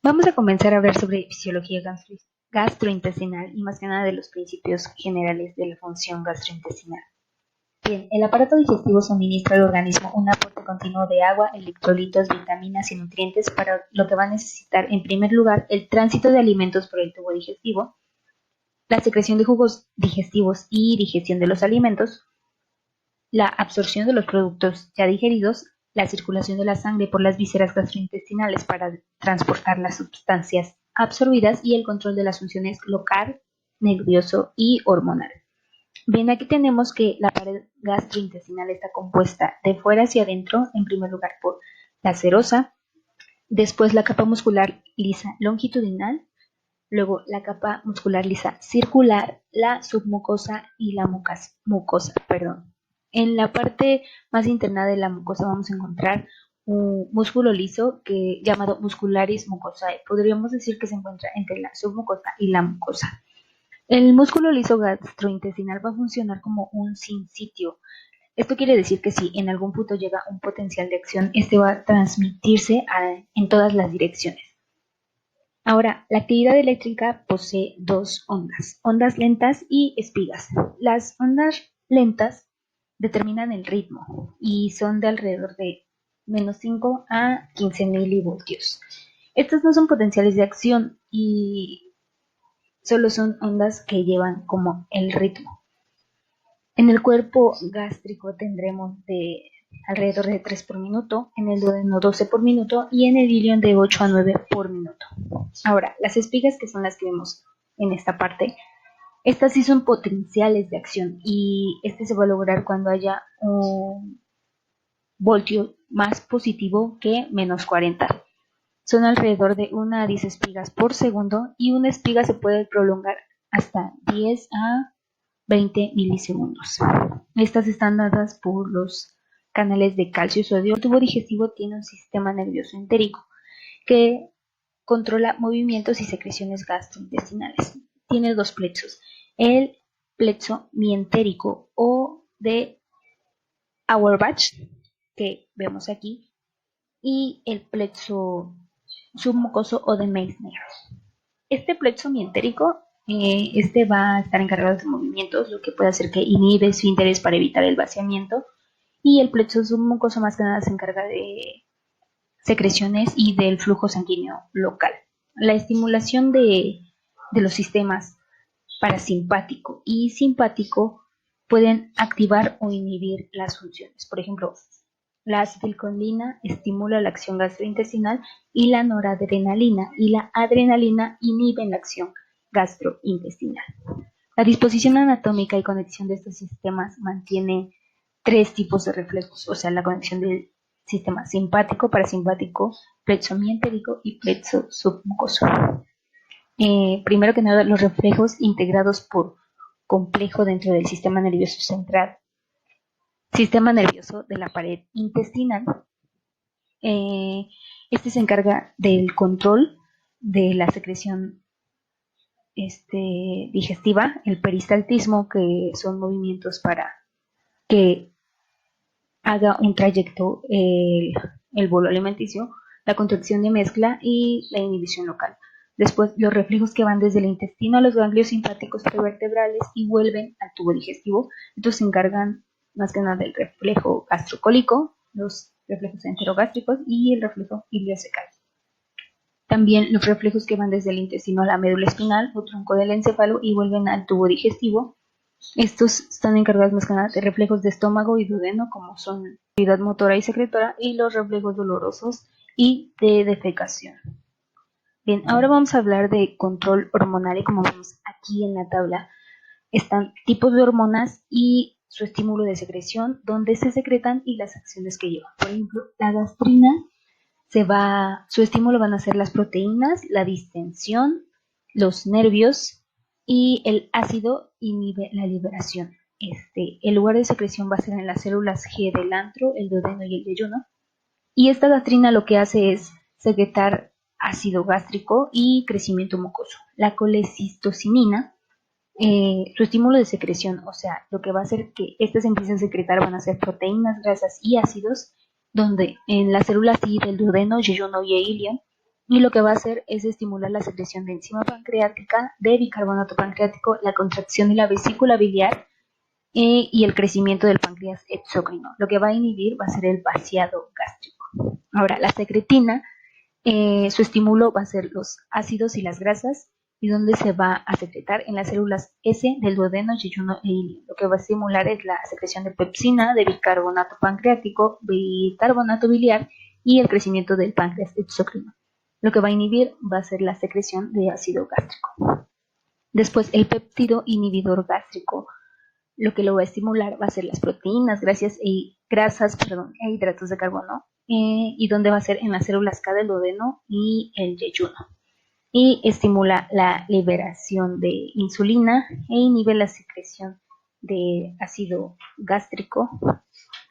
Vamos a comenzar a hablar sobre fisiología gastrointestinal y más que nada de los principios generales de la función gastrointestinal. Bien, el aparato digestivo suministra al organismo un aporte continuo de agua, electrolitos, vitaminas y nutrientes para lo que va a necesitar en primer lugar el tránsito de alimentos por el tubo digestivo, la secreción de jugos digestivos y digestión de los alimentos, la absorción de los productos ya digeridos, la circulación de la sangre por las vísceras gastrointestinales para transportar las sustancias absorbidas y el control de las funciones local, nervioso y hormonal. Bien, aquí tenemos que la pared gastrointestinal está compuesta de fuera hacia adentro, en primer lugar por la serosa, después la capa muscular lisa longitudinal, luego la capa muscular lisa circular, la submucosa y la mucosa. En la parte más interna de la mucosa vamos a encontrar un músculo liso llamado muscularis mucosae. Podríamos decir que se encuentra entre la submucosa y la mucosa. El músculo liso gastrointestinal va a funcionar como un sinsitio. Esto quiere decir que si en algún punto llega un potencial de acción, este va a transmitirse en todas las direcciones. Ahora, la actividad eléctrica posee dos ondas lentas y espigas. Las ondas lentas determinan el ritmo y son de alrededor de menos 5 a 15 milivoltios. Estas no son potenciales de acción y solo son ondas que llevan como el ritmo. En el cuerpo gástrico tendremos de alrededor de 3 por minuto, en el duodeno 12 por minuto y en el ilion de 8 a 9 por minuto. Ahora, las espigas, que son las que vemos en esta parte, estas sí son potenciales de acción y este se va a lograr cuando haya un voltio más positivo que menos 40. Son alrededor de 1 a 10 espigas por segundo y una espiga se puede prolongar hasta 10 a 20 milisegundos. Estas están dadas por los canales de calcio y sodio. El tubo digestivo tiene un sistema nervioso entérico que controla movimientos y secreciones gastrointestinales. Tiene dos plexos, el plexo mientérico o de Auerbach, que vemos aquí, y el plexo submucoso o de Meissner. Este plexo mientérico este va a estar encargado de movimientos, lo que puede hacer que inhibe su interés para evitar el vaciamiento, y el plexo submucoso más que nada se encarga de secreciones y del flujo sanguíneo local. La estimulación de los sistemas parasimpático y simpático pueden activar o inhibir las funciones. Por ejemplo, la acetilcolina estimula la acción gastrointestinal y la noradrenalina y la adrenalina inhiben la acción gastrointestinal. La disposición anatómica y conexión de estos sistemas mantiene tres tipos de reflejos, o sea, la conexión del sistema simpático, parasimpático, plexo mientérico y plexo submucoso. Primero que nada, los reflejos integrados por complejo dentro del sistema nervioso central, sistema nervioso de la pared intestinal. Este se encarga del control de la secreción digestiva, el peristaltismo, que son movimientos para que haga un trayecto el bolo alimenticio, la contracción de mezcla y la inhibición local. Después, los reflejos que van desde el intestino a los ganglios simpáticos prevertebrales y vuelven al tubo digestivo. Estos se encargan más que nada del reflejo gastrocólico, los reflejos enterogástricos y el reflejo iliocecal. También los reflejos que van desde el intestino a la médula espinal o tronco del encéfalo y vuelven al tubo digestivo. Estos están encargados más que nada de reflejos de estómago y duodeno, como son actividad motora y secretora, y los reflejos dolorosos y de defecación. Bien, ahora vamos a hablar de control hormonal y como vemos aquí en la tabla están tipos de hormonas y su estímulo de secreción, dónde se secretan y las acciones que llevan. Por ejemplo, la gastrina su estímulo van a ser las proteínas, la distensión, los nervios y el ácido inhibe la liberación. El lugar de secreción va a ser en las células G del antro, el duodeno y el yeyuno. Y esta gastrina lo que hace es secretar ácido gástrico y crecimiento mucoso. La colecistocinina su estímulo de secreción, o sea, lo que va a hacer que estas empiecen a secretar van a ser proteínas, grasas y ácidos, donde en las células sí del duodeno, yeyuno y ileum, y lo que va a hacer es estimular la secreción de enzima pancreática, de bicarbonato pancreático, la contracción de la vesícula biliar y el crecimiento del páncreas exócrino. Lo que va a inhibir va a ser el vaciado gástrico. Ahora, la secretina, su estímulo va a ser los ácidos y las grasas, y donde se va a secretar en las células S del duodeno, yeyuno e ileum. Lo que va a estimular es la secreción de pepsina, de bicarbonato pancreático, bicarbonato biliar y el crecimiento del páncreas exócrino. Lo que va a inhibir va a ser la secreción de ácido gástrico. Después, el péptido inhibidor gástrico, lo que lo va a estimular va a ser las proteínas, grasas e hidratos de carbono, y donde va a ser en las células K del duodeno y el yeyuno. Y estimula la liberación de insulina e inhibe la secreción de ácido gástrico.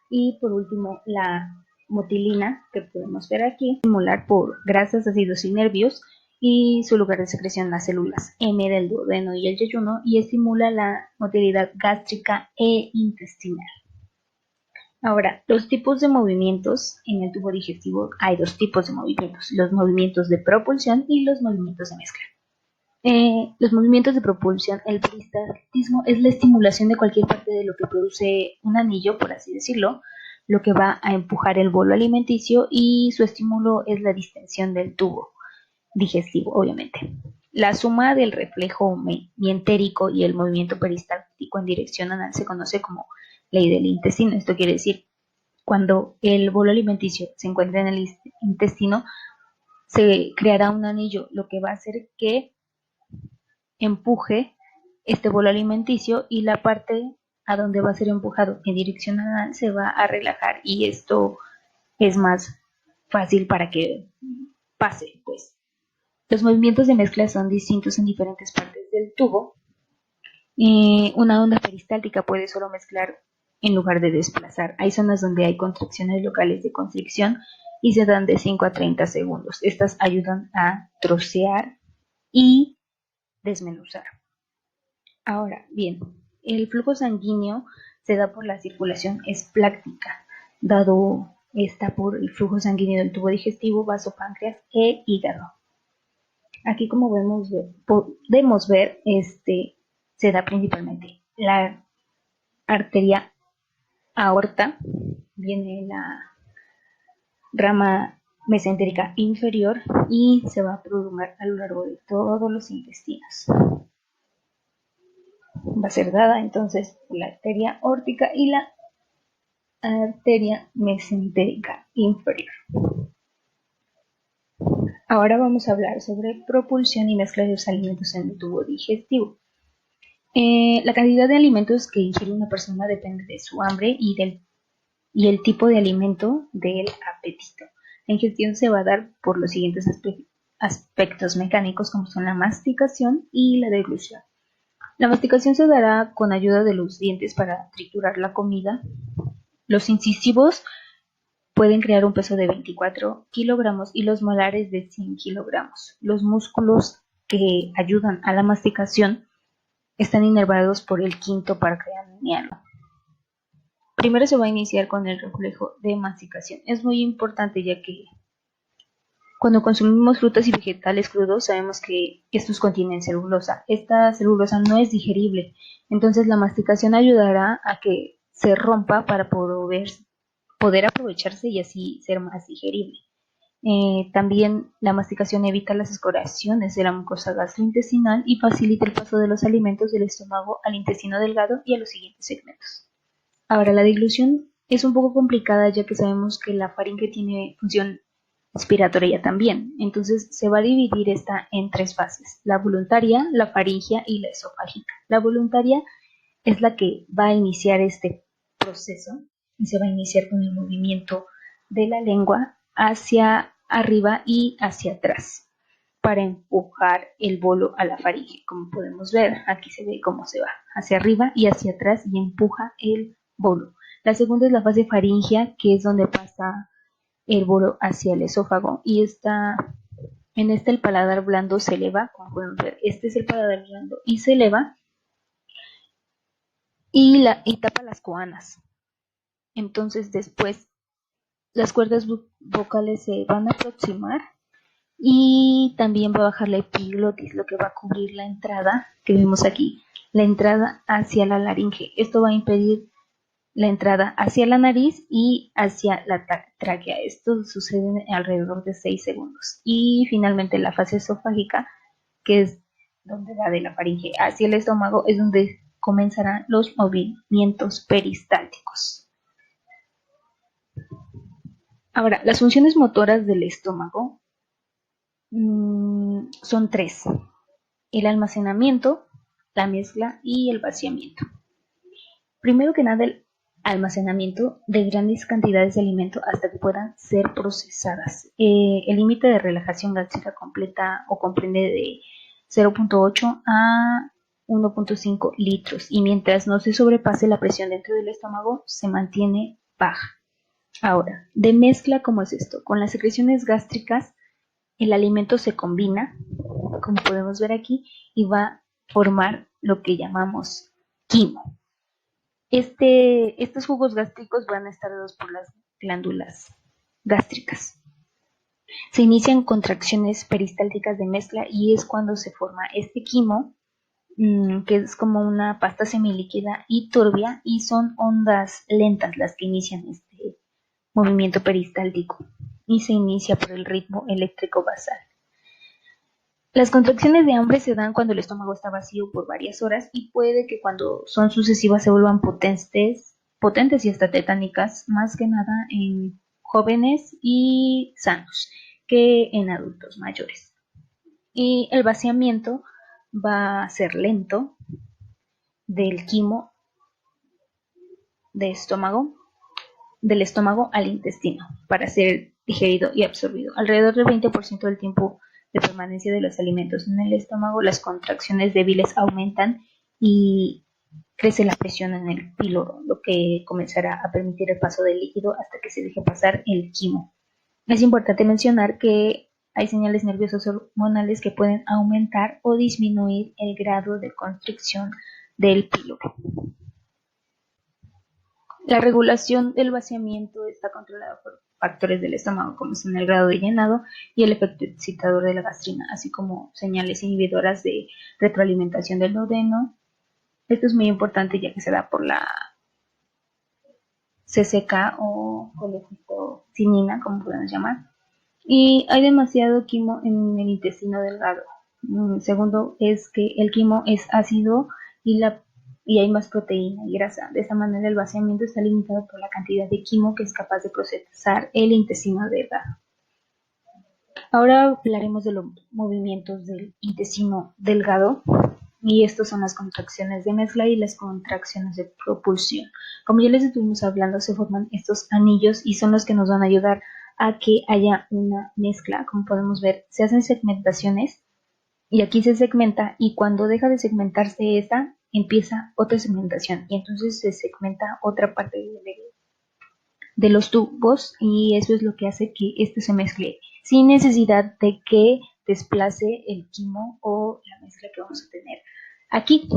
Y por último, la motilina, que podemos ver aquí, estimular por grasas, ácidos y nervios, y su lugar de secreción en las células M del duodeno y el yeyuno, y estimula la motilidad gástrica e intestinal. Ahora, los tipos de movimientos en el tubo digestivo, hay dos tipos de movimientos, los movimientos de propulsión y los movimientos de mezcla. Los movimientos de propulsión, el peristaltismo es la estimulación de cualquier parte de lo que produce un anillo, por así decirlo, lo que va a empujar el bolo alimenticio, y su estímulo es la distensión del tubo digestivo, obviamente. La suma del reflejo mientérico y el movimiento peristáltico en dirección anal se conoce como ley del intestino. Esto quiere decir, cuando el bolo alimenticio se encuentra en el intestino, se creará un anillo, lo que va a hacer que empuje este bolo alimenticio, y la parte a donde va a ser empujado en dirección anal se va a relajar, y esto es más fácil para que pase, pues. Los movimientos de mezcla son distintos en diferentes partes del tubo. Una onda peristáltica puede solo mezclar en lugar de desplazar. Hay zonas donde hay contracciones locales de constricción y se dan de 5 a 30 segundos. Estas ayudan a trocear y desmenuzar. Ahora, bien, el flujo sanguíneo se da por la circulación espláctica, dado esta por el flujo sanguíneo del tubo digestivo, vaso, páncreas e hígado. Aquí, como podemos ver, se da principalmente la arteria aorta, viene la rama mesentérica inferior y se va a prolongar a lo largo de todos los intestinos. Va a ser dada entonces la arteria aórtica y la arteria mesentérica inferior. Ahora vamos a hablar sobre propulsión y mezcla de los alimentos en el tubo digestivo. La cantidad de alimentos que ingiere una persona depende de su hambre y el tipo de alimento del apetito. La ingestión se va a dar por los siguientes aspectos mecánicos, como son la masticación y la deglución. La masticación se dará con ayuda de los dientes para triturar la comida. Los incisivos pueden crear un peso de 24 kilogramos y los molares de 100 kilogramos. Los músculos que ayudan a la masticación están inervados por el quinto par craneano. Primero se va a iniciar con el reflejo de masticación. Es muy importante, ya que cuando consumimos frutas y vegetales crudos sabemos que estos contienen celulosa. Esta celulosa no es digerible, entonces la masticación ayudará a que se rompa para poder aprovecharse y así ser más digerible. También la masticación evita las escoraciones de la mucosa gastrointestinal y facilita el paso de los alimentos del estómago al intestino delgado y a los siguientes segmentos. Ahora, la deglución es un poco complicada, ya que sabemos que la faringe tiene función respiratoria también. Entonces se va a dividir esta en tres fases: la voluntaria, la faringea y la esofágica. La voluntaria es la que va a iniciar este proceso y se va a iniciar con el movimiento de la lengua hacia arriba y hacia atrás para empujar el bolo a la faringe. Como podemos ver, aquí se ve cómo se va hacia arriba y hacia atrás y empuja el bolo. La segunda es la fase faringea, que es donde pasa el bolo hacia el esófago, y en el paladar blando se eleva, como pueden ver, este es el paladar blando y se eleva y tapa las coanas. Entonces después las cuerdas vocales se van a aproximar y también va a bajar la epiglotis, lo que va a cubrir la entrada que vemos aquí, la entrada hacia la laringe. Esto va a impedir la entrada hacia la nariz y hacia la tráquea. Esto sucede en alrededor de 6 segundos. Y finalmente la fase esofágica, que es donde va de la faringe hacia el estómago, es donde comenzarán los movimientos peristálticos. Ahora, las funciones motoras del estómago son 3: el almacenamiento, la mezcla y el vaciamiento. Primero que nada, el almacenamiento de grandes cantidades de alimento hasta que puedan ser procesadas. El límite de relajación gástrica completa o comprende de 0.8 a 1.5 litros y mientras no se sobrepase la presión dentro del estómago se mantiene baja. Ahora, de mezcla, ¿cómo es esto? Con las secreciones gástricas el alimento se combina, como podemos ver aquí, y va a formar lo que llamamos quimo. Estos jugos gástricos van a estar dados por las glándulas gástricas. Se inician contracciones peristálticas de mezcla y es cuando se forma este quimo, que es como una pasta semilíquida y turbia, y son ondas lentas las que inician este movimiento peristáltico y se inicia por el ritmo eléctrico basal. Las contracciones de hambre se dan cuando el estómago está vacío por varias horas y puede que cuando son sucesivas se vuelvan potentes y hasta tetánicas, más que nada en jóvenes y sanos que en adultos mayores. Y el vaciamiento va a ser lento del quimo del estómago al intestino para ser digerido y absorbido. Alrededor del 20% del tiempo de permanencia de los alimentos en el estómago, las contracciones débiles aumentan y crece la presión en el píloro, lo que comenzará a permitir el paso del líquido hasta que se deje pasar el quimo. Es importante mencionar que hay señales nerviosas hormonales que pueden aumentar o disminuir el grado de constricción del píloro. La regulación del vaciamiento está controlada por factores del estómago, como son el grado de llenado y el efecto excitador de la gastrina, así como señales inhibidoras de retroalimentación del duodeno. Esto es muy importante ya que se da por la CCK o colecistocinina, como podemos llamar. Y hay demasiado quimo en el intestino delgado. Segundo es que el quimo es ácido y hay más proteína y grasa. De esta manera el vaciamiento está limitado por la cantidad de quimo que es capaz de procesar el intestino delgado. Ahora hablaremos de los movimientos del intestino delgado y estos son las contracciones de mezcla y las contracciones de propulsión. Como ya les estuvimos hablando, se forman estos anillos y son los que nos van a ayudar a que haya una mezcla. Como podemos ver, se hacen segmentaciones y aquí se segmenta y cuando deja de segmentarse esta, empieza otra segmentación y entonces se segmenta otra parte de los tubos y eso es lo que hace que este se mezcle sin necesidad de que desplace el quimo o la mezcla que vamos a tener aquí.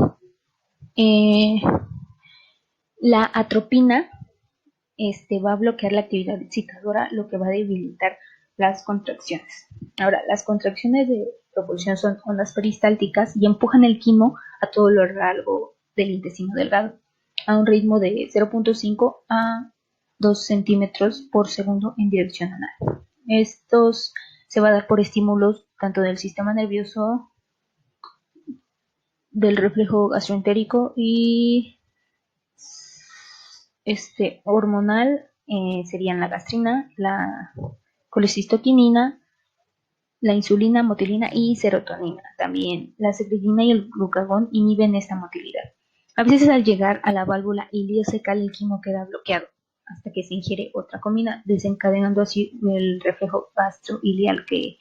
La atropina va a bloquear la actividad excitadora, lo que va a debilitar las contracciones. Ahora, las contracciones de propulsión son ondas peristálticas y empujan el quimo a todo lo largo del intestino delgado a un ritmo de 0.5 a 2 centímetros por segundo en dirección anal. Estos se va a dar por estímulos tanto del sistema nervioso, del reflejo gastroentérico y hormonal, serían la gastrina, la colecistoquinina, la insulina, motilina y serotonina. También la secretina y el glucagón inhiben esta motilidad. A veces al llegar a la válvula iliocecal el quimo queda bloqueado hasta que se ingiere otra comida, desencadenando así el reflejo gastroilial que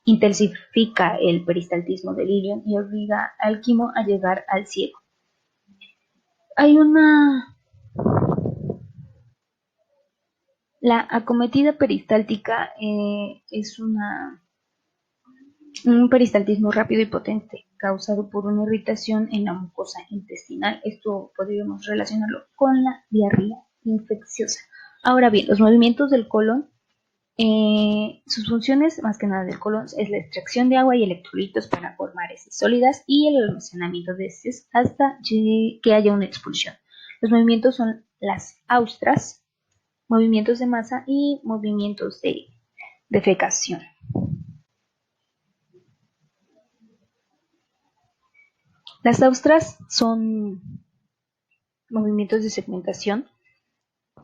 intensifica el peristaltismo del ilion y obliga al quimo a llegar al ciego. La acometida peristáltica es una Un peristaltismo rápido y potente, causado por una irritación en la mucosa intestinal. Esto podríamos relacionarlo con la diarrea infecciosa. Ahora bien, los movimientos del colon, sus funciones más que nada del colon es la extracción de agua y electrolitos para formar heces sólidas y el almacenamiento de heces hasta que haya una expulsión. Los movimientos son las austras, movimientos de masa y movimientos de defecación. Las austras son movimientos de segmentación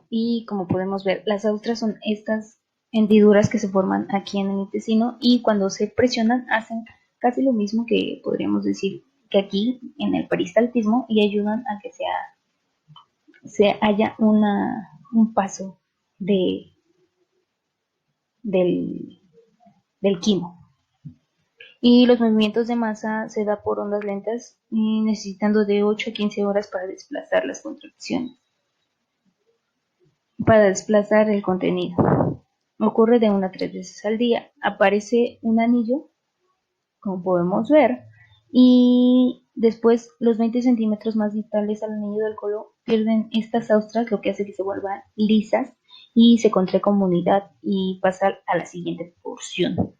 y como podemos ver, las austras son estas hendiduras que se forman aquí en el intestino y cuando se presionan hacen casi lo mismo que podríamos decir que aquí en el peristaltismo y ayudan a que se haya un paso del quimo. Y los movimientos de masa se da por ondas lentas necesitando de 8 a 15 horas para desplazar las contracciones, para desplazar el contenido. Ocurre de 1 a 3 veces al día. Aparece un anillo, como podemos ver, y después los 20 centímetros más distales al anillo del colon pierden estas austras, lo que hace que se vuelvan lisas y se contrae como unidad y pasa a la siguiente porción.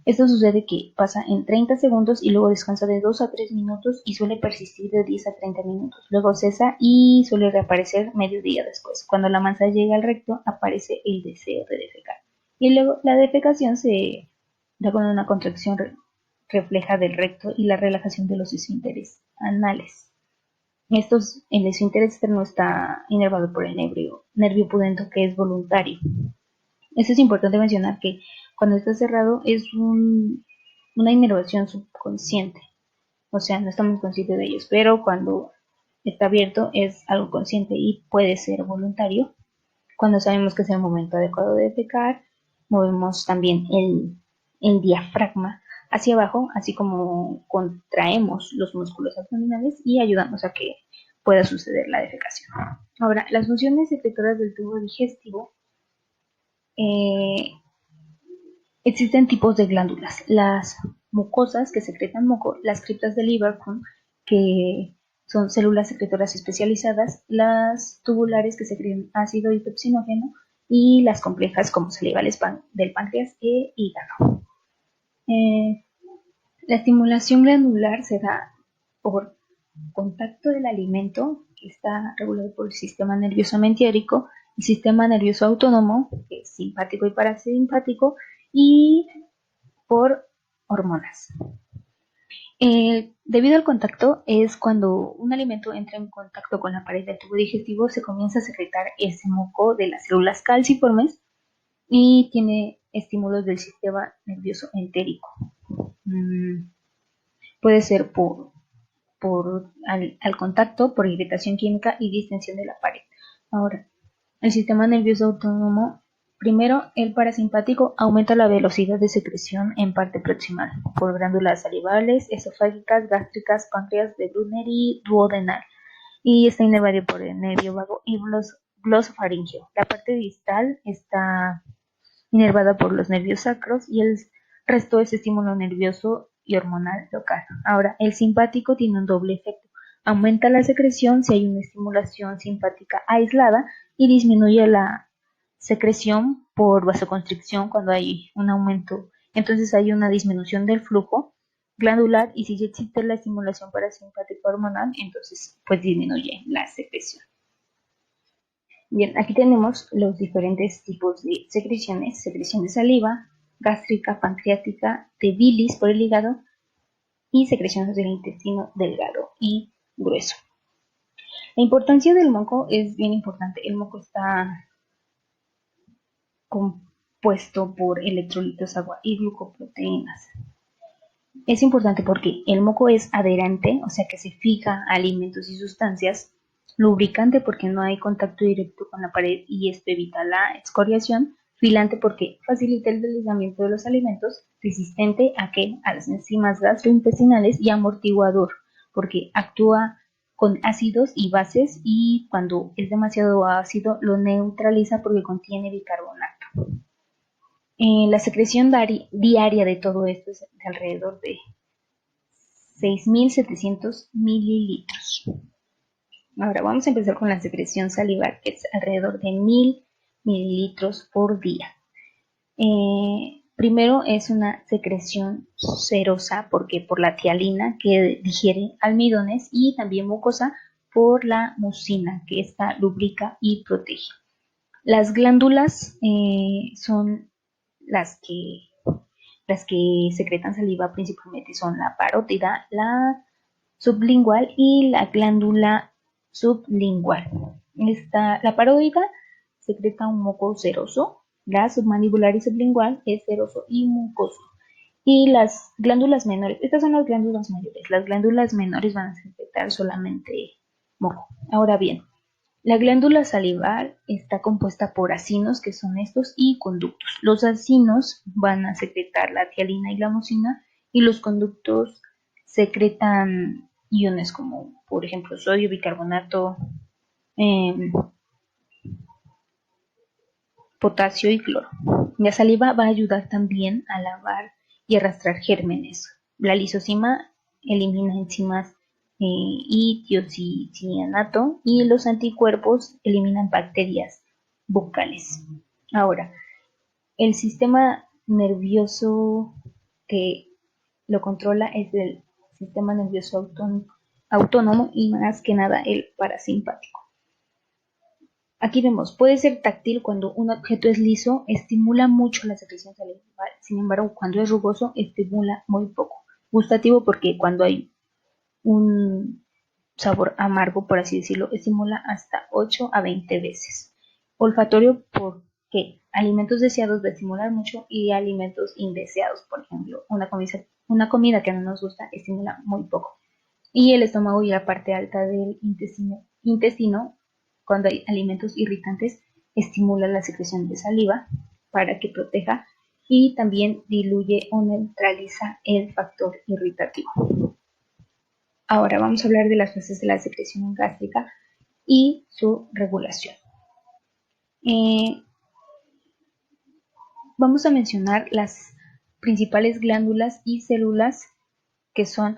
Esto sucede que pasa en 30 segundos y luego descansa de 2 a 3 minutos y suele persistir de 10 a 30 minutos. Luego cesa y suele reaparecer medio día después. Cuando la masa llega al recto, aparece el deseo de defecar. Y luego la defecación se da con una contracción refleja del recto y la relajación de los esfínteres anales. El esfínter externo está inervado por el nervio pudendo que es voluntario. Esto es importante mencionar que cuando está cerrado es una inervación subconsciente, o sea, no estamos conscientes de ellos, pero cuando está abierto es algo consciente y puede ser voluntario. Cuando sabemos que es el momento adecuado de defecar, movemos también el diafragma hacia abajo, así como contraemos los músculos abdominales y ayudamos a que pueda suceder la defecación. Ahora, las funciones secretoras del tubo digestivo existen tipos de glándulas, las mucosas que secretan moco, las criptas de Lieberkühn, que son células secretoras especializadas, las tubulares que secretan ácido y pepsinógeno y las complejas como saliva del páncreas e hígado. La estimulación glandular se da por contacto del alimento, que está regulado por el sistema nervioso mentiérico, el sistema nervioso autónomo, que es simpático y parasimpático, y por hormonas. Debido al contacto es cuando un alimento entra en contacto con la pared del tubo digestivo, se comienza a secretar ese moco de las células calciformes y tiene estímulos del sistema nervioso entérico. Puede ser al contacto, por irritación química y distensión de la pared. Ahora, el sistema nervioso autónomo, primero, el parasimpático aumenta la velocidad de secreción en parte proximal por glándulas salivales, esofágicas, gástricas, páncreas de Brunner y duodenal, y está inervado por el nervio vago y glosofaringeo. La parte distal está inervada por los nervios sacros y el resto es estímulo nervioso y hormonal local. Ahora, el simpático tiene un doble efecto. Aumenta la secreción si hay una estimulación simpática aislada y disminuye la secreción por vasoconstricción cuando hay un aumento. Entonces hay una disminución del flujo glandular y si ya existe la estimulación parasimpática hormonal, entonces pues disminuye la secreción. Bien, aquí tenemos los diferentes tipos de secreciones: secreción de saliva, gástrica, pancreática, de bilis por el hígado y secreciones del intestino delgado y grueso. La importancia del moco es bien importante. El moco está compuesto por electrolitos, agua y glucoproteínas. Es importante porque el moco es adherente, o sea que se fija a alimentos y sustancias, lubricante porque no hay contacto directo con la pared y esto evita la excoriación, filante porque facilita el deslizamiento de los alimentos, resistente a las enzimas gastrointestinales y amortiguador porque actúa con ácidos y bases y cuando es demasiado ácido lo neutraliza porque contiene bicarbonato. La secreción diaria de todo esto es de alrededor de 6.700 mililitros. Ahora vamos a empezar con la secreción salivar, que es alrededor de 1.000 mililitros por día. Primero es una secreción serosa, porque por la tialina, que digiere almidones, y también mucosa por la mucina, que esta lubrica y protege. Las glándulas son las que secretan saliva principalmente, son la parótida, la sublingual y la glándula sublingual. La parótida secreta un moco seroso, la submandibular y sublingual es seroso y mucoso. Y las glándulas menores, estas son las glándulas mayores, las glándulas menores van a secretar solamente moco. Ahora bien, la glándula salival está compuesta por acinos, que son estos, y conductos. Los acinos van a secretar la tialina y la mucina, y los conductos secretan iones como, por ejemplo, sodio, bicarbonato, potasio y cloro. La saliva va a ayudar también a lavar y arrastrar gérmenes. La lisosima elimina enzimas y tiocianato, y los anticuerpos eliminan bacterias bucales. Ahora, el sistema nervioso que lo controla es el sistema nervioso autónomo, y más que nada el parasimpático. Aquí vemos, puede ser táctil cuando un objeto es liso, estimula mucho la secreción salival. Sin embargo, cuando es rugoso, estimula muy poco. Gustativo, porque cuando hay un sabor amargo, por así decirlo, estimula hasta 8 a 20 veces. Olfatorio, porque alimentos deseados va a estimular mucho, y alimentos indeseados, por ejemplo, una comida que no nos gusta, estimula muy poco. Y el estómago y la parte alta del intestino, cuando hay alimentos irritantes, estimula la secreción de saliva para que proteja, y también diluye o neutraliza el factor irritativo. Ahora vamos a hablar de las fases de la secreción gástrica y su regulación. Vamos a mencionar las principales glándulas y células, que son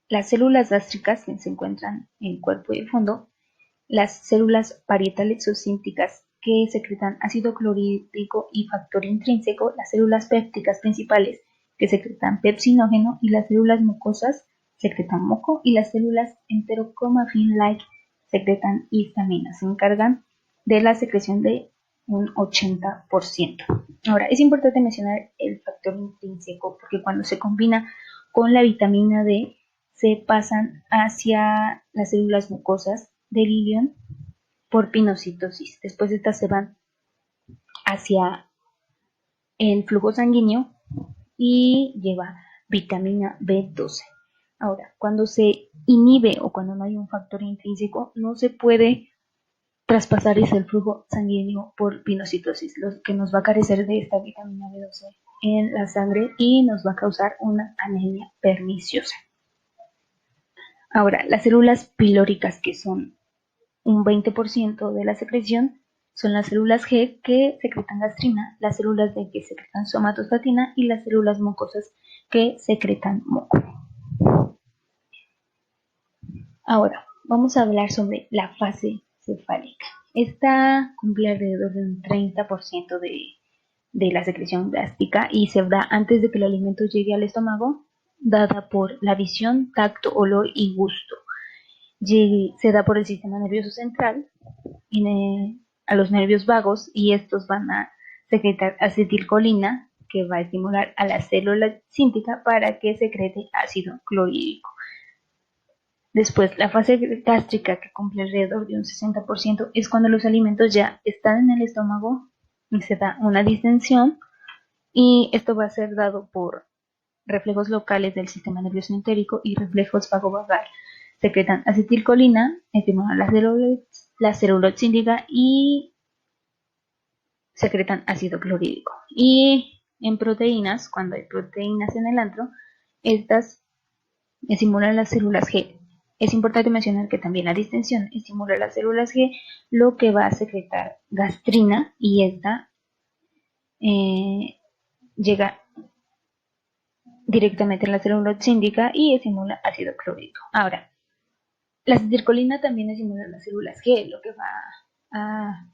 las células gástricas, que se encuentran en cuerpo y fondo, las células parietales sucínticas, que secretan ácido clorhídrico y factor intrínseco, las células pépticas principales, que secretan pepsinógeno, y las células mucosas secretan moco, y las células enterocromafin-like secretan histamina. Se encargan de la secreción de un 80%. Ahora, es importante mencionar el factor intrínseco, porque cuando se combina con la vitamina D, se pasan hacia las células mucosas del ilion por pinocitosis. Después estas se van hacia el flujo sanguíneo y lleva vitamina B12. Ahora, cuando se inhibe o cuando no hay un factor intrínseco, no se puede traspasar ese flujo sanguíneo por pinocitosis, lo que nos va a carecer de esta vitamina B12 en la sangre y nos va a causar una anemia perniciosa. Ahora, las células pilóricas, que son un 20% de la secreción, son las células G, que secretan gastrina, las células D, que secretan somatostatina, y las células mucosas, que secretan moco. Ahora, vamos a hablar sobre la fase cefálica. Esta cumple alrededor de un 30% de la secreción gástrica, y se da antes de que el alimento llegue al estómago, dada por la visión, tacto, olor y gusto. Se da por el sistema nervioso central a los nervios vagos, y estos van a secretar acetilcolina, que va a estimular a la célula cíntica para que secrete ácido clorhídrico. Después, la fase gástrica, que cumple alrededor de un 60%, es cuando los alimentos ya están en el estómago y se da una distensión, y esto va a ser dado por reflejos locales del sistema nervioso entérico y reflejos vagovagal. Secretan acetilcolina, estimulan la célula cíntica y secretan ácido clorhídrico. Y en proteínas, cuando hay proteínas en el antro, estas estimulan las células G. Es importante mencionar que también la distensión estimula las células G, lo que va a secretar gastrina, y esta llega directamente en la célula oxíndica y estimula ácido clorhídrico. Ahora, la acetilcolina también estimula las células G, lo que va a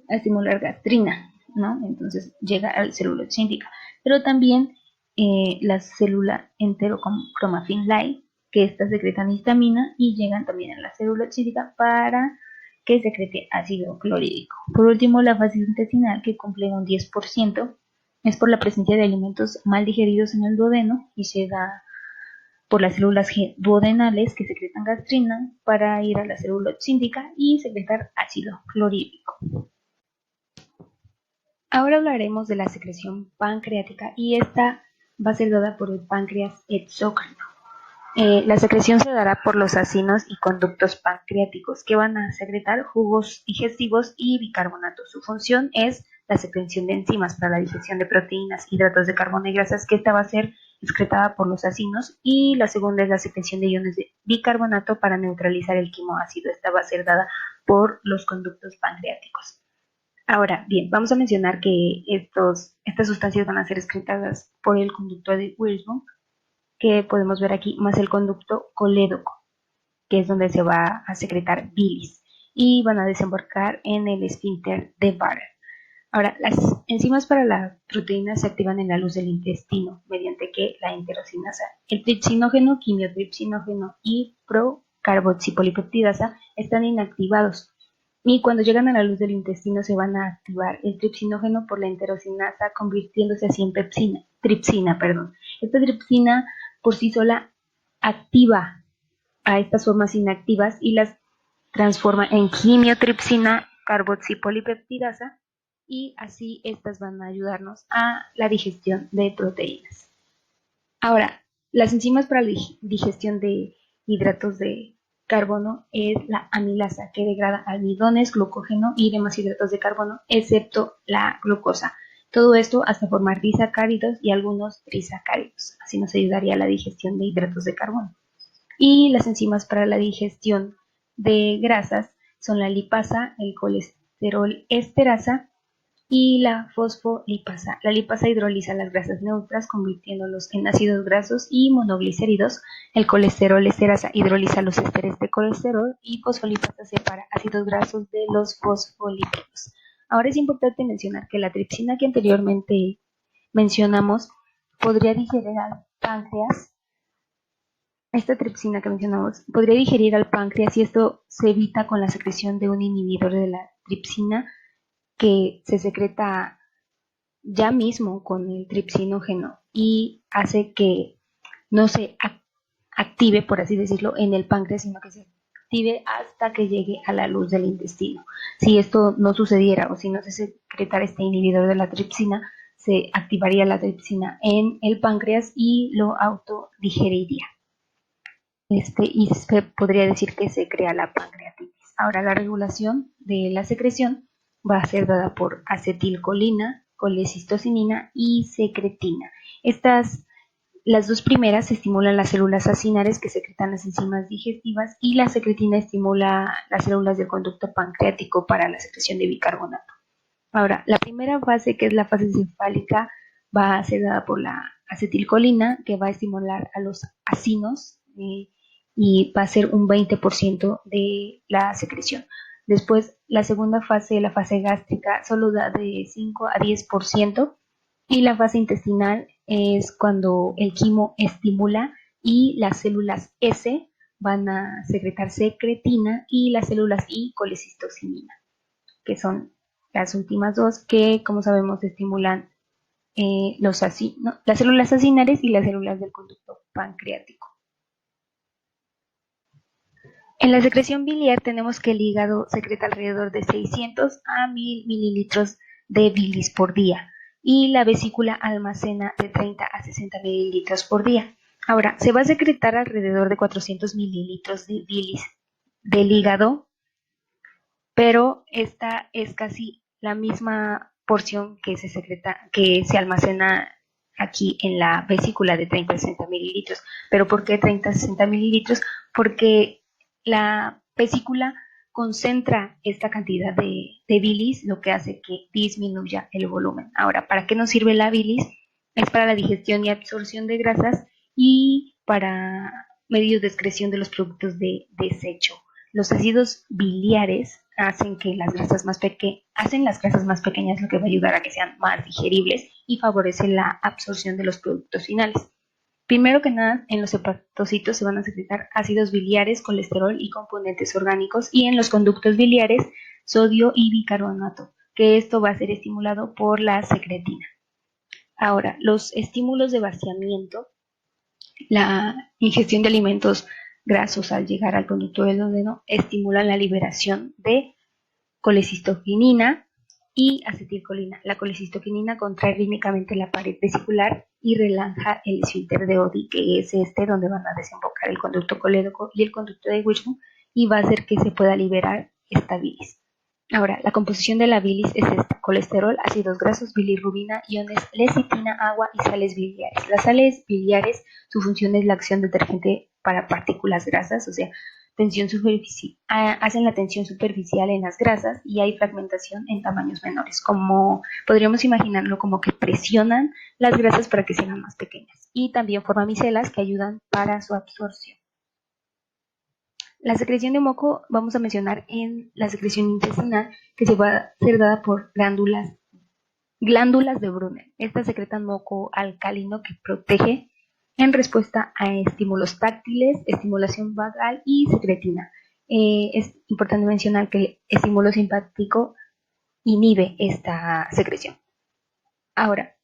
estimular gastrina, ¿no? Entonces llega a la célula oxíndica. Pero también la célula enterocromafin light, que esta secretan histamina y llegan también a la célula oxídica para que secrete ácido clorhídrico. Por último, la fase intestinal, que cumple un 10%, es por la presencia de alimentos mal digeridos en el duodeno y se da por las células G duodenales que secretan gastrina para ir a la célula oxíndica y secretar ácido clorhídrico. Ahora hablaremos de la secreción pancreática y esta va a ser dada por el páncreas exócrino. La secreción se dará por los acinos y conductos pancreáticos que van a secretar jugos digestivos y bicarbonato. Su función es la secreción de enzimas para la digestión de proteínas, hidratos de carbono y grasas, que esta va a ser excretada por los acinos, y la segunda es la secreción de iones de bicarbonato para neutralizar el quimoácido. Esta va a ser dada por los conductos pancreáticos. Ahora, bien, vamos a mencionar que estas sustancias van a ser excretadas por el conducto de Wurtzbach, que podemos ver aquí, más el conducto colédoco, que es donde se va a secretar bilis, y van a desembarcar en el esfínter de Barrett. Ahora, las enzimas para la proteína se activan en la luz del intestino, mediante que la enterocinasa, el tripsinógeno, quimiotripsinógeno y procarboxipolipeptidasa están inactivados. Y cuando llegan a la luz del intestino se van a activar el tripsinógeno por la enterocinasa, convirtiéndose así en tripsina. Esta tripsina por sí sola activa a estas formas inactivas y las transforma en quimiotripsina carboxipolipeptidasa, y así estas van a ayudarnos a la digestión de proteínas. Ahora, las enzimas para la digestión de hidratos de carbono es la amilasa, que degrada almidones, glucógeno y demás hidratos de carbono, excepto la glucosa. Todo esto hasta formar disacáridos y algunos trisacáridos. Así nos ayudaría a la digestión de hidratos de carbono. Y las enzimas para la digestión de grasas son la lipasa, el colesterol esterasa y la fosfolipasa. La lipasa hidroliza las grasas neutras, convirtiéndolos en ácidos grasos y monoglicéridos. El colesterol esterasa hidroliza los esteres de colesterol y fosfolipasa separa ácidos grasos de los fosfolípidos. Ahora es importante mencionar que la tripsina que anteriormente mencionamos podría digerir al páncreas. Esta tripsina que mencionamos podría digerir al páncreas, y esto se evita con la secreción de un inhibidor de la tripsina que se secreta ya mismo con el tripsinógeno y hace que no se active, por así decirlo, en el páncreas, sino que se active hasta que llegue a la luz del intestino. Si esto no sucediera o si no se secretara este inhibidor de la tripsina, se activaría la tripsina en el páncreas y lo autodigeriría. Y se podría decir que se crea la pancreatitis. Ahora, la regulación de la secreción va a ser dada por acetilcolina, colecistocinina y secretina. Las dos primeras estimulan las células acinares que secretan las enzimas digestivas, y la secretina estimula las células del conducto pancreático para la secreción de bicarbonato. Ahora, la primera fase, que es la fase encefálica, va a ser dada por la acetilcolina, que va a estimular a los acinos y va a ser un 20% de la secreción. Después, la segunda fase, la fase gástrica, solo da de 5 a 10%, y la fase intestinal es cuando el quimo estimula y las células S van a secretar secretina y las células I colecistocinina, que son las últimas dos que, como sabemos, estimulan las células acinares y las células del conducto pancreático. En la secreción biliar tenemos que el hígado secreta alrededor de 600 a 1000 mililitros de bilis por día, y la vesícula almacena de 30 a 60 mililitros por día. Ahora, se va a secretar alrededor de 400 mililitros de bilis del hígado, pero esta es casi la misma porción que se almacena aquí en la vesícula, de 30 a 60 mililitros. ¿Pero por qué 30 a 60 mililitros? Porque la vesícula concentra esta cantidad de bilis, lo que hace que disminuya el volumen. Ahora, ¿para qué nos sirve la bilis? Es para la digestión y absorción de grasas y para medios de excreción de los productos de desecho. Los ácidos biliares hacen las grasas más pequeñas, lo que va a ayudar a que sean más digeribles y favorece la absorción de los productos finales. Primero que nada, en los hepatocitos se van a secretar ácidos biliares, colesterol y componentes orgánicos, y en los conductos biliares, sodio y bicarbonato, que esto va a ser estimulado por la secretina. Ahora, los estímulos de vaciamiento, la ingestión de alimentos grasos al llegar al conducto del duodeno, estimulan la liberación de colecistoquinina y acetilcolina. La colecistoquinina contrae rítmicamente la pared vesicular y relaja el esfínter de Oddi, que es donde van a desembocar el conducto colédoco y el conducto de Weisman, y va a hacer que se pueda liberar esta bilis. Ahora, la composición de la bilis es esta: colesterol, ácidos grasos, bilirrubina, iones, lecitina, agua y sales biliares. Las sales biliares, su función es la acción detergente para partículas grasas, o sea, tensión superficial, hacen la tensión superficial en las grasas y hay fragmentación en tamaños menores, como podríamos imaginarlo como que presionan las grasas para que sean más pequeñas, y también forman micelas que ayudan para su absorción. La secreción de moco vamos a mencionar en la secreción intestinal, que se va a ser dada por glándulas de Brunner. Estas secretan moco alcalino que protege en respuesta a estímulos táctiles, estimulación vagal y secretina. Es importante mencionar que el estímulo simpático inhibe esta secreción. Ahora,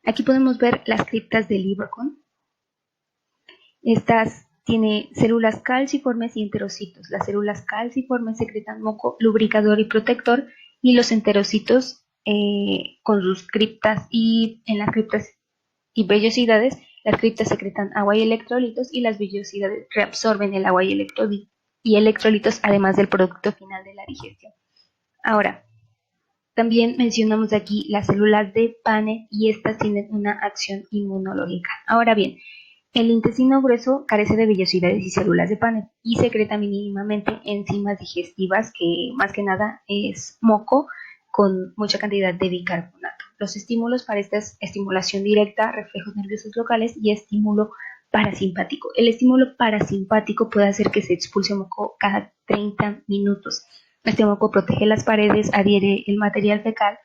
aquí podemos ver las criptas de Lieberkühn. Estas tiene células calciformes y enterocitos. Las células calciformes secretan moco lubricador y protector, y los enterocitos con sus criptas, y en las criptas y vellosidades, las criptas secretan agua y electrolitos, y las vellosidades reabsorben el agua y electrolitos, además del producto final de la digestión. Ahora, también mencionamos aquí las células de Paneth, y estas tienen una acción inmunológica. Ahora bien, el intestino grueso carece de vellosidades y células de Paneth y secreta mínimamente enzimas digestivas, que más que nada es moco con mucha cantidad de bicarbonato. Los estímulos para esta estimulación directa, reflejos nerviosos locales y estímulo parasimpático. El estímulo parasimpático puede hacer que se expulse moco cada 30 minutos. Este moco protege las paredes, adhiere el material fecal,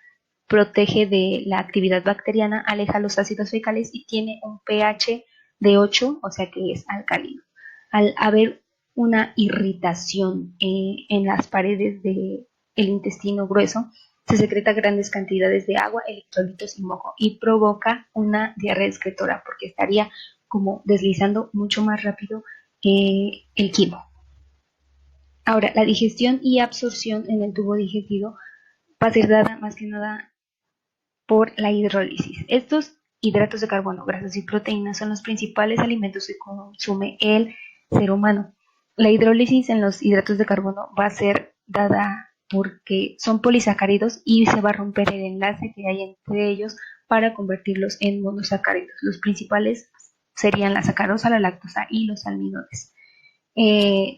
protege de la actividad bacteriana, aleja los ácidos fecales y tiene un pH de 8, o sea que es alcalino. Al haber una irritación en las paredes del intestino grueso, se secreta grandes cantidades de agua, electrolitos y moco, y provoca una diarrea excretora, porque estaría como deslizando mucho más rápido el quimo. Ahora, la digestión y absorción en el tubo digestivo va a ser dada más que nada por la hidrólisis. Estos hidratos de carbono, grasas y proteínas son los principales alimentos que consume el ser humano. La hidrólisis en los hidratos de carbono va a ser dada porque son polisacáridos y se va a romper el enlace que hay entre ellos para convertirlos en monosacáridos. Los principales serían la sacarosa, la lactosa y los almidones.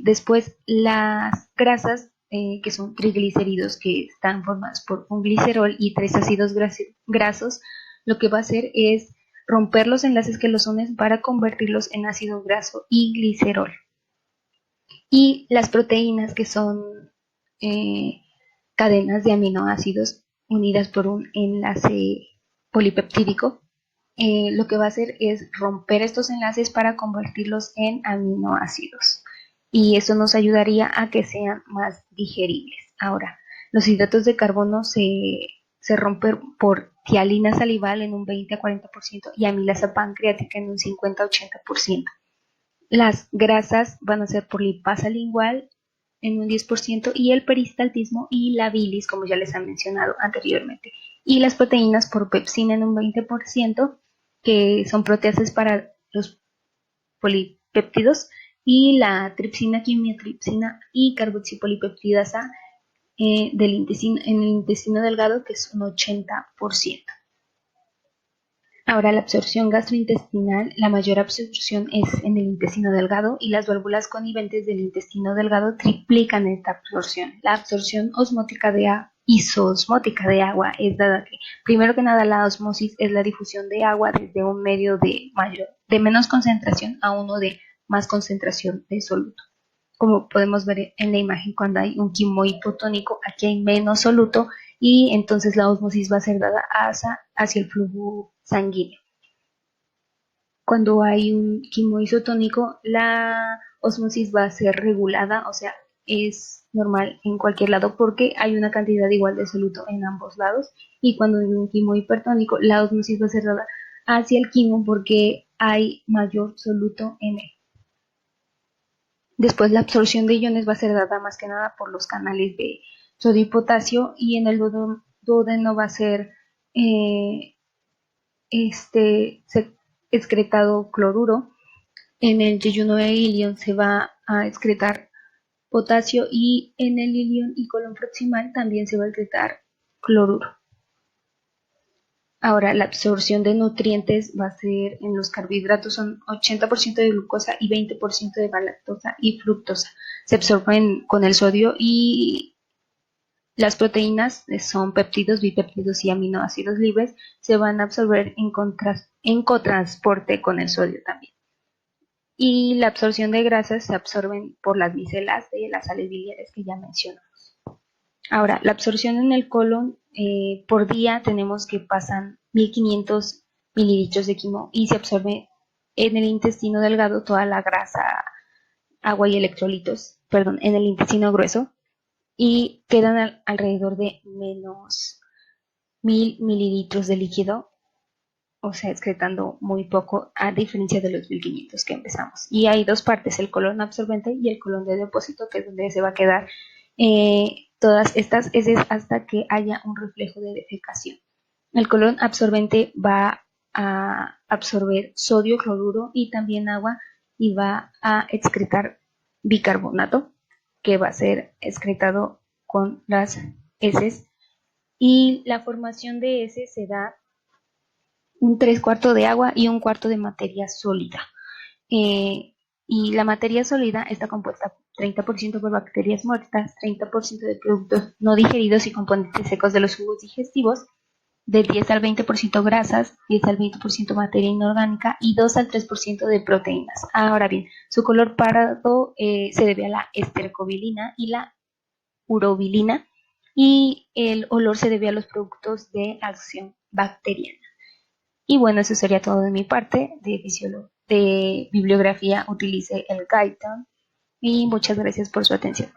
Después, las grasas, que son triglicéridos, que están formados por un glicerol y 3 ácidos grasos, lo que va a hacer es romper los enlaces que los unen para convertirlos en ácido graso y glicerol. Y las proteínas, que son cadenas de aminoácidos unidas por un enlace polipeptídico, lo que va a hacer es romper estos enlaces para convertirlos en aminoácidos, y eso nos ayudaría a que sean más digeribles. Ahora, los hidratos de carbono se rompen por tialina salival en un 20 a 40% y amilasa pancreática en un 50 a 80%. Las grasas van a ser por lipasa lingual en un 10%, y el peristaltismo y la bilis, como ya les han mencionado anteriormente. Y las proteínas por pepsina en un 20%, que son proteasas para los polipéptidos, y la tripsina, quimiotripsina y carboxipolipeptidasa en el intestino delgado, que es un 80%. Ahora, la absorción gastrointestinal, la mayor absorción es en el intestino delgado y las válvulas coniventes del intestino delgado triplican esta absorción. La absorción isoosmótica de agua es dada que, primero que nada, la osmosis es la difusión de agua desde un medio de menos concentración a uno de más concentración de soluto. Como podemos ver en la imagen, cuando hay un quimo hipotónico, aquí hay menos soluto y entonces la osmosis va a ser dada hacia el flujo sanguíneo. Cuando hay un quimo isotónico, la osmosis va a ser regulada, o sea, es normal en cualquier lado porque hay una cantidad igual de soluto en ambos lados. Y cuando hay un quimo hipertónico, la osmosis va a ser dada hacia el quimo porque hay mayor soluto en él. Después la absorción de iones va a ser dada más que nada por los canales de sodio y potasio, y en el duodeno va a ser excretado cloruro. En el yeyuno e ilion se va a excretar potasio y en el ilion y colon proximal también se va a excretar cloruro. Ahora, la absorción de nutrientes va a ser en los carbohidratos, son 80% de glucosa y 20% de galactosa y fructosa. Se absorben con el sodio, y las proteínas son péptidos, bipéptidos y aminoácidos libres, se van a absorber en cotransporte con el sodio también. Y la absorción de grasas se absorben por las micelas de las sales biliares que ya mencionamos. Ahora, la absorción en el colon, por día tenemos que pasan 1500 mililitros de quimo y se absorbe en el intestino delgado toda la grasa, agua y electrolitos, en el intestino grueso, y quedan alrededor de menos 1000 mililitros de líquido, o sea, excretando muy poco a diferencia de los 1500 que empezamos. Y hay dos partes, el colon absorbente y el colon de depósito, que es donde se va a quedar todas estas heces hasta que haya un reflejo de defecación. El colon absorbente va a absorber sodio, cloruro y también agua, y va a excretar bicarbonato, que va a ser excretado con las heces, y la formación de heces se da un 3/4 de agua y un cuarto de materia sólida. Y la materia sólida está compuesta 30% por bacterias muertas, 30% de productos no digeridos y componentes secos de los jugos digestivos, de 10 al 20% grasas, 10 al 20% materia inorgánica y 2 al 3% de proteínas. Ahora bien, su color pardo se debe a la estercobilina y la urobilina, y el olor se debe a los productos de acción bacteriana. Y bueno, eso sería todo de mi parte. De bibliografía utilicé el Guyton, y muchas gracias por su atención.